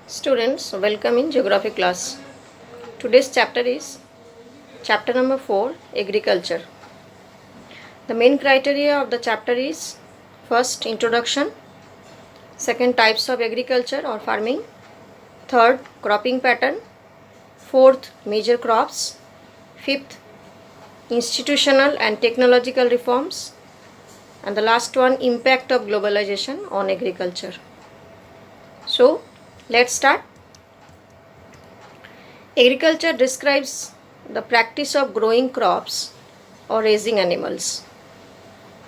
Students, welcome in geography class. Today's chapter is chapter number 4, Agriculture. The main criteria of the chapter is first, introduction, second, types of agriculture or farming, third, cropping pattern, fourth, major crops, fifth, institutional and technological reforms, and the last one, impact of globalization on agriculture. So, let's start. Agriculture describes the practice of growing crops or raising animals.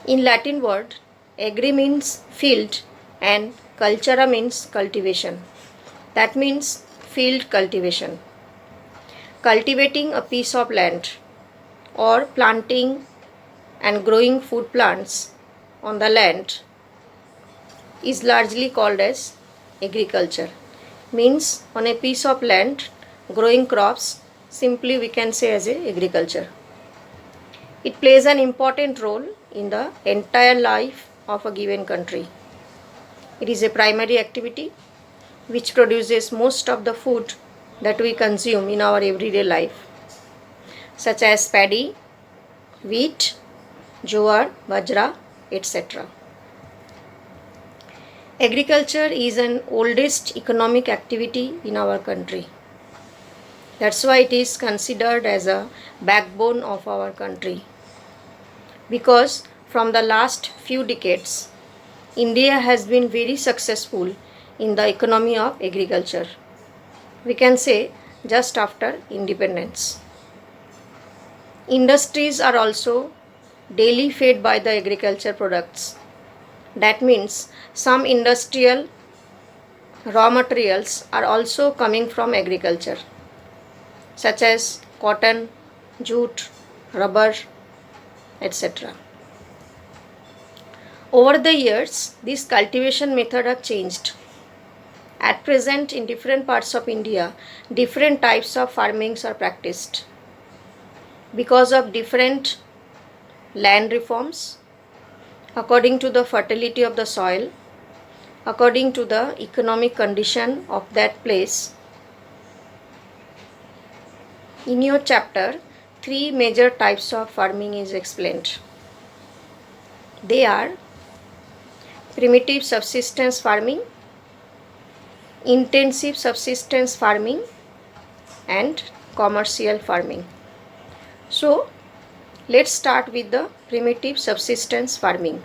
In Latin word, agri means field and cultura means cultivation. That means field cultivation. Cultivating a piece of land or planting and growing food plants on the land is largely called as agriculture. Means on a piece of land growing crops, simply we can say as a agriculture. It plays an important role in the entire life of a given country. It is a primary activity which produces most of the food that we consume in our everyday life, such as paddy, wheat, jowar, bajra, etc. Agriculture is an oldest economic activity in our country. That's why it is considered as a backbone of our country. Because from the last few decades, India has been very successful in the economy of agriculture. We can say just after independence. Industries are also daily fed by the agriculture products. That means some industrial raw materials are also coming from agriculture, such as cotton, jute, rubber, etc. Over the years, this cultivation method have changed. At present, in different parts of India, different types of farmings are practiced. Because of different land reforms, according to the fertility of the soil, according to the economic condition of that place. In your chapter, 3 major types of farming is explained. They are primitive subsistence farming, intensive subsistence farming, and commercial farming. So, let's start with the primitive subsistence farming.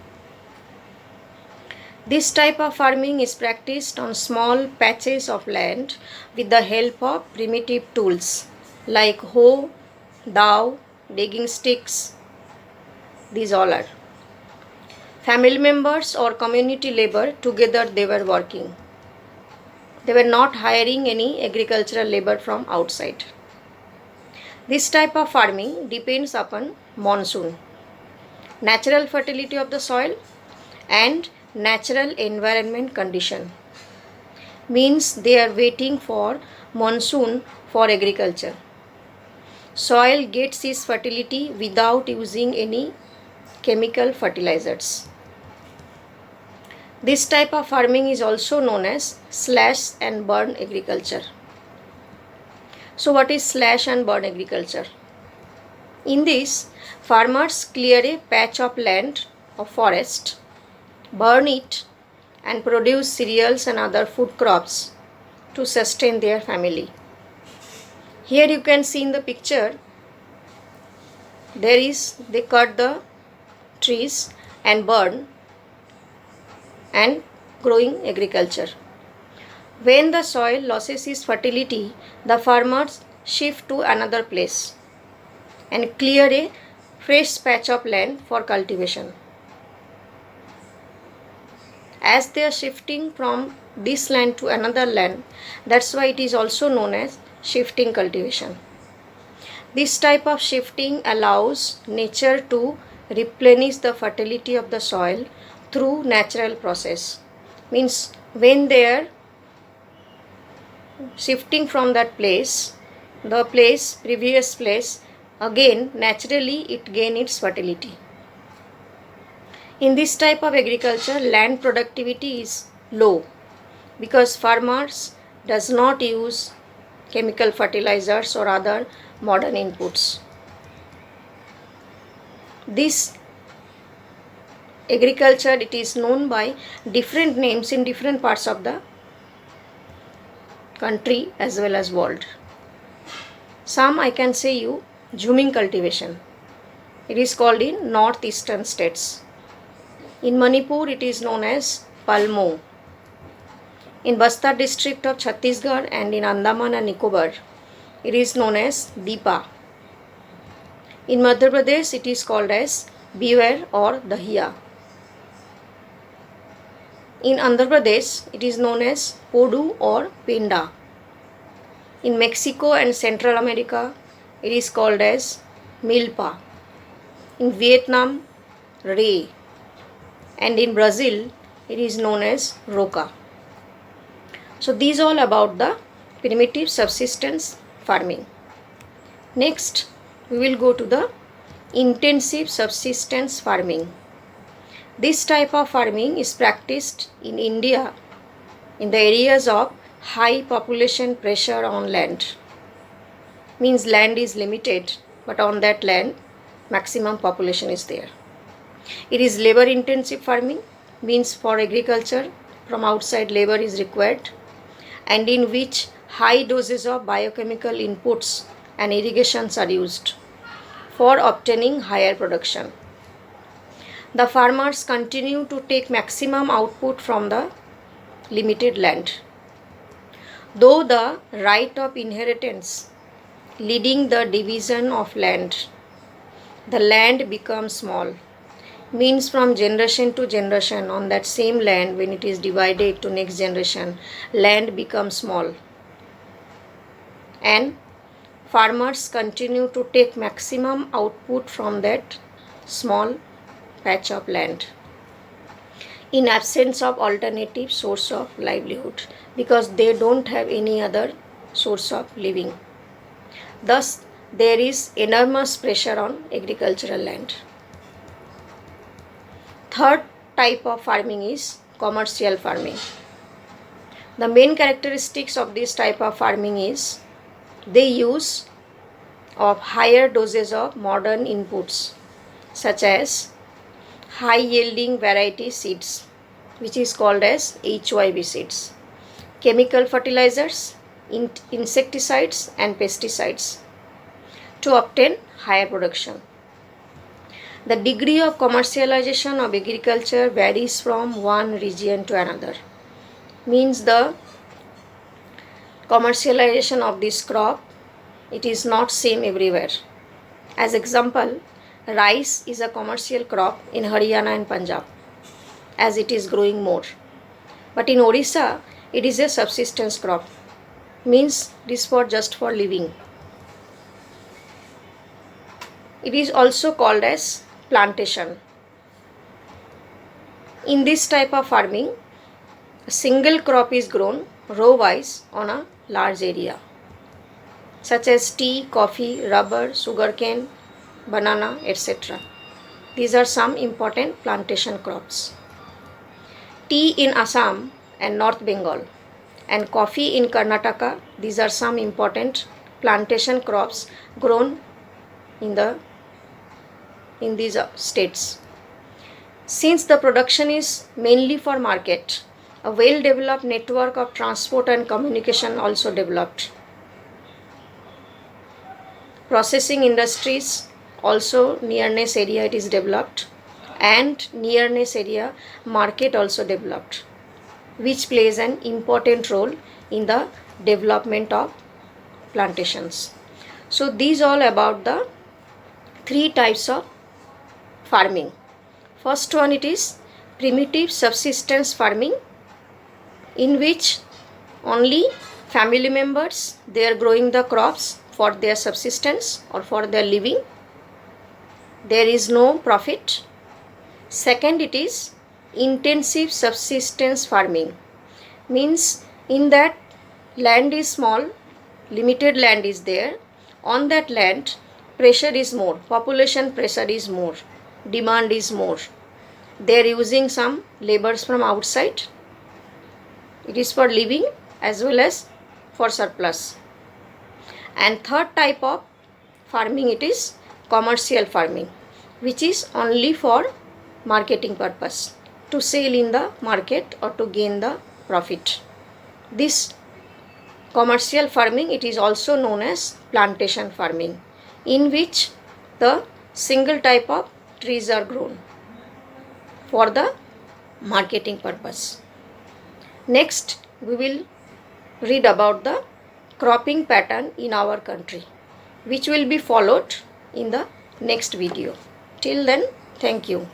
This type of farming is practiced on small patches of land with the help of primitive tools like hoe, dao, digging sticks. These all are. Family members or community labor together they were working. They were not hiring any agricultural labor from outside. This type of farming depends upon monsoon, natural fertility of the soil, and natural environment condition. Means they are waiting for monsoon for agriculture. Soil gets its fertility without using any chemical fertilizers. This type of farming is also known as slash and burn agriculture. So what is slash and burn agriculture? In this, farmers clear a patch of land or forest, burn it, and produce cereals and other food crops to sustain their family. Here you can see in the picture, they cut the trees and burn and growing agriculture. When the soil loses its fertility, the farmers shift to another place and clear a fresh patch of land for cultivation. As they are shifting from this land to another land, that's why it is also known as shifting cultivation. This type of shifting allows nature to replenish the fertility of the soil through natural process. Means when they are shifting from that place, the previous place, again naturally it gains its fertility. In this type of agriculture, land productivity is low because farmers does not use chemical fertilizers or other modern inputs. This agriculture, it is known by different names in different parts of the country as well as world. Some I can say you Jhuming cultivation. It is called in northeastern states. In Manipur it is known as Palmo. In Bastar district of Chhattisgarh and in Andaman and Nicobar it is known as Deepa. In Madhya Pradesh it is called as Beware or Dahiya. In Andhra Pradesh it is known as Podu or Penda. In Mexico and Central America it is called as Milpa. In Vietnam, Ray. And in Brazil it is known as Roca. So these all about the primitive subsistence farming. Next we will go to the intensive subsistence farming. This type of farming is practiced in India in the areas of high population pressure on land. Means land is limited, but on that land maximum population is there. It is labor intensive farming, means for agriculture from outside labor is required, and in which high doses of biochemical inputs and irrigations are used for obtaining higher production. The farmers continue to take maximum output from the limited land. Though the right of inheritance leading the division of land, the land becomes small. Means from generation to generation on that same land, when it is divided to next generation, land becomes small. And farmers continue to take maximum output from that small patch of land in absence of alternative source of livelihood, because they don't have any other source of living. Thus, there is enormous pressure on agricultural land. Third type of farming is commercial farming. The main characteristics of this type of farming is they use of higher doses of modern inputs such as high yielding variety seeds, which is called as HYB seeds, chemical fertilizers, insecticides and pesticides to obtain higher production. The degree of commercialization of agriculture varies from one region to another. Means the commercialization of this crop, it is not same everywhere. As example, rice is a commercial crop in Haryana and Punjab as it is growing more. But in Orissa, it is a subsistence crop. Means it is for just for living. It is also called as plantation. In this type of farming, a single crop is grown row-wise on a large area, such as tea, coffee, rubber, sugarcane, banana, etc. These are some important plantation crops. Tea in Assam and North Bengal and coffee in Karnataka, these are some important plantation crops grown in these states. Since the production is mainly for market, a well-developed network of transport and communication also developed. Processing industries also nearness area it is developed, and nearness area market also developed, which plays an important role in the development of plantations. So these all about the three types of farming. First one, it is primitive subsistence farming, in which only family members they are growing the crops for their subsistence or for their living. There is no profit. Second, it is intensive subsistence farming. Means in that land is small, limited land is there. On that land pressure is more, population pressure is more, demand is more. They are using some labors from outside. It is for living as well as for surplus. And third type of farming, it is commercial farming, which is only for marketing purpose, to sell in the market or to gain the profit. This commercial farming, it is also known as plantation farming, in which the single type of trees are grown for the marketing purpose. Next, we will read about the cropping pattern in our country, which will be followed in the next video. Till then, thank you.